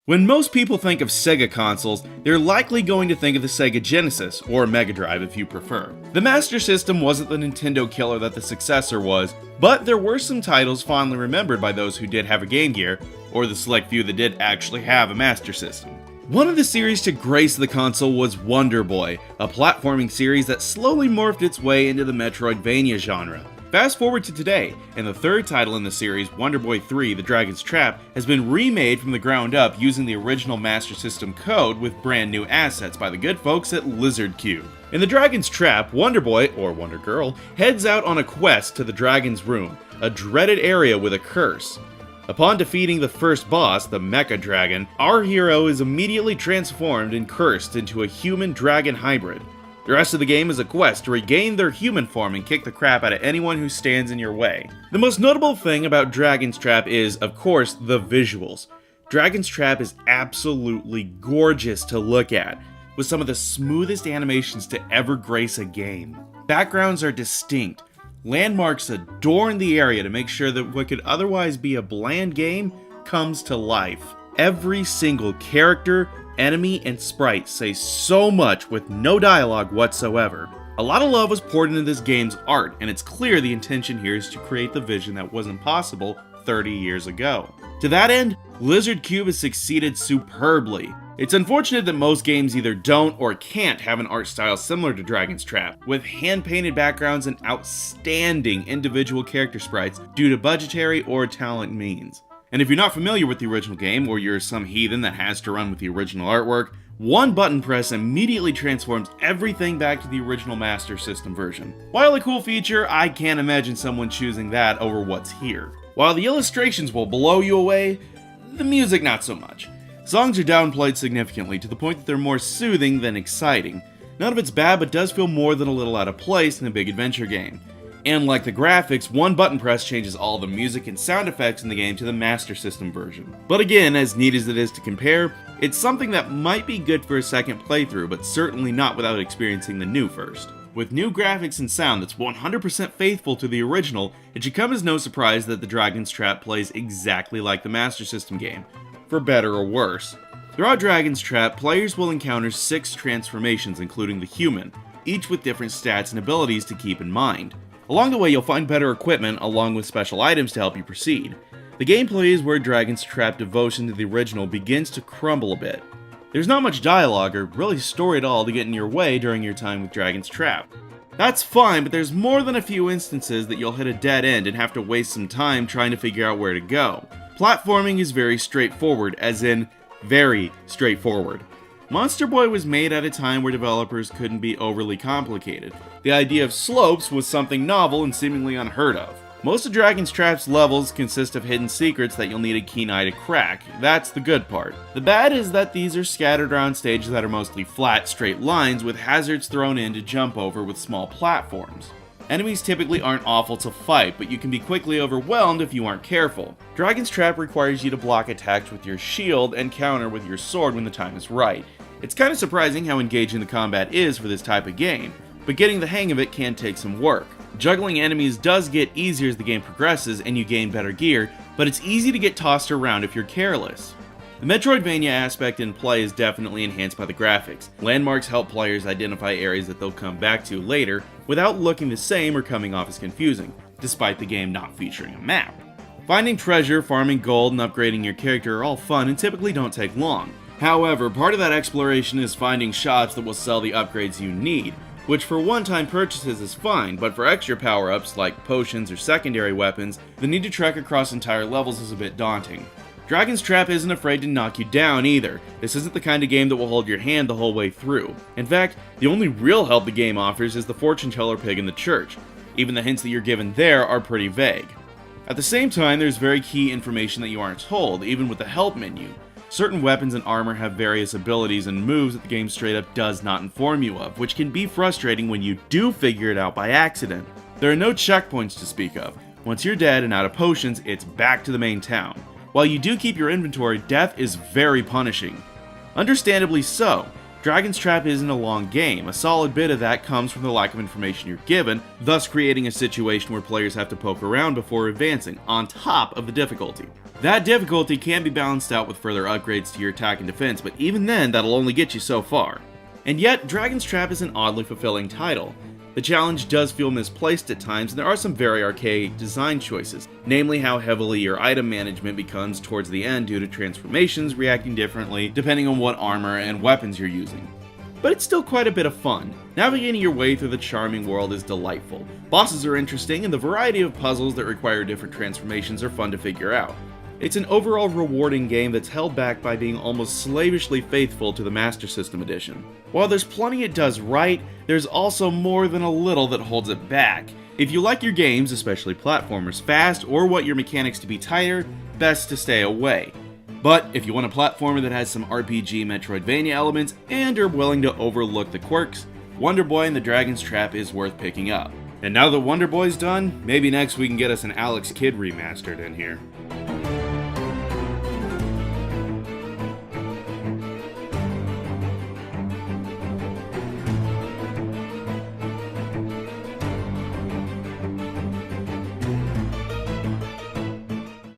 When most people think of Sega consoles, they're likely going to think of the Sega Genesis, or Mega Drive if you prefer. The Master System wasn't the Nintendo killer that the successor was, but there were some titles fondly remembered by those who did have a Game Gear, or the select few that did actually have a Master System. One of the series to grace the console was Wonder Boy, a platforming series that slowly morphed its way into the Metroidvania genre. Fast forward to today, and the third title in the series, Wonder Boy 3: The Dragon's Trap, has been remade from the ground up using the original Master System code with brand new assets by the good folks at Lizard Cube. In The Dragon's Trap, Wonder Boy, or Wonder Girl, heads out on a quest to the Dragon's Room, a dreaded area with a curse. Upon defeating the first boss, the Mecha Dragon, our hero is immediately transformed and cursed into a human-dragon hybrid. The rest of the game is a quest to regain their human form and kick the crap out of anyone who stands in your way. The most notable thing about Dragon's Trap is, of course, the visuals. Dragon's Trap is absolutely gorgeous to look at, with some of the smoothest animations to ever grace a game. Backgrounds are distinct. Landmarks adorn the area to make sure that what could otherwise be a bland game comes to life. Every single character, enemy, and sprite say so much with no dialogue whatsoever. A lot of love was poured into this game's art, and it's clear the intention here is to create the vision that wasn't possible 30 years ago. To that end, Lizard Cube has succeeded superbly. It's unfortunate that most games either don't or can't have an art style similar to Dragon's Trap, with hand-painted backgrounds and outstanding individual character sprites due to budgetary or talent means. And if you're not familiar with the original game, or you're some heathen that has to run with the original artwork, one button press immediately transforms everything back to the original Master System version. While a cool feature, I can't imagine someone choosing that over what's here. While the illustrations will blow you away, the music not so much. Songs are downplayed significantly to the point that they're more soothing than exciting. None of it's bad, but does feel more than a little out of place in a big adventure game. And like the graphics, one button press changes all the music and sound effects in the game to the Master System version. But again, as neat as it is to compare, it's something that might be good for a second playthrough, but certainly not without experiencing the new first. With new graphics and sound that's 100% faithful to the original, it should come as no surprise that the Dragon's Trap plays exactly like the Master System game, for better or worse. Throughout Dragon's Trap, players will encounter 6 transformations including the human, each with different stats and abilities to keep in mind. Along the way, you'll find better equipment along with special items to help you proceed. The gameplay is where Dragon's Trap devotion to the original begins to crumble a bit. There's not much dialogue or really story at all to get in your way during your time with Dragon's Trap. That's fine, but there's more than a few instances that you'll hit a dead end and have to waste some time trying to figure out where to go. Platforming is very straightforward, as in, very straightforward. Monster Boy was made at a time where developers couldn't be overly complicated. The idea of slopes was something novel and seemingly unheard of. Most of Dragon's Trap's levels consist of hidden secrets that you'll need a keen eye to crack. That's the good part. The bad is that these are scattered around stages that are mostly flat, straight lines with hazards thrown in to jump over with small platforms. Enemies typically aren't awful to fight, but you can be quickly overwhelmed if you aren't careful. Dragon's Trap requires you to block attacks with your shield and counter with your sword when the time is right. It's kind of surprising how engaging the combat is for this type of game, but getting the hang of it can take some work. Juggling enemies does get easier as the game progresses and you gain better gear, but it's easy to get tossed around if you're careless. The Metroidvania aspect in play is definitely enhanced by the graphics. Landmarks help players identify areas that they'll come back to later without looking the same or coming off as confusing, despite the game not featuring a map. Finding treasure, farming gold, and upgrading your character are all fun and typically don't take long. However, part of that exploration is finding shops that will sell the upgrades you need, which for one-time purchases is fine, but for extra power-ups like potions or secondary weapons, the need to trek across entire levels is a bit daunting. Dragon's Trap isn't afraid to knock you down either. This isn't the kind of game that will hold your hand the whole way through. In fact, the only real help the game offers is the fortune teller pig in the church. Even the hints that you're given there are pretty vague. At the same time, there's very key information that you aren't told, even with the help menu. Certain weapons and armor have various abilities and moves that the game straight up does not inform you of, which can be frustrating when you do figure it out by accident. There are no checkpoints to speak of. Once you're dead and out of potions, it's back to the main town. While you do keep your inventory, death is very punishing. Understandably so. Dragon's Trap isn't a long game. A solid bit of that comes from the lack of information you're given, thus creating a situation where players have to poke around before advancing, on top of the difficulty. That difficulty can be balanced out with further upgrades to your attack and defense, but even then, that'll only get you so far. And yet, Dragon's Trap is an oddly fulfilling title. The challenge does feel misplaced at times, and there are some very archaic design choices, namely how heavily your item management becomes towards the end due to transformations reacting differently depending on what armor and weapons you're using. But it's still quite a bit of fun. Navigating your way through the charming world is delightful. Bosses are interesting, and the variety of puzzles that require different transformations are fun to figure out. It's an overall rewarding game that's held back by being almost slavishly faithful to the Master System edition. While there's plenty it does right, there's also more than a little that holds it back. If you like your games, especially platformers, fast or want your mechanics to be tighter, best to stay away. But if you want a platformer that has some RPG Metroidvania elements and are willing to overlook the quirks, Wonder Boy and the Dragon's Trap is worth picking up. And now that Wonder Boy's done, maybe next we can get us an Alex Kidd remastered in here.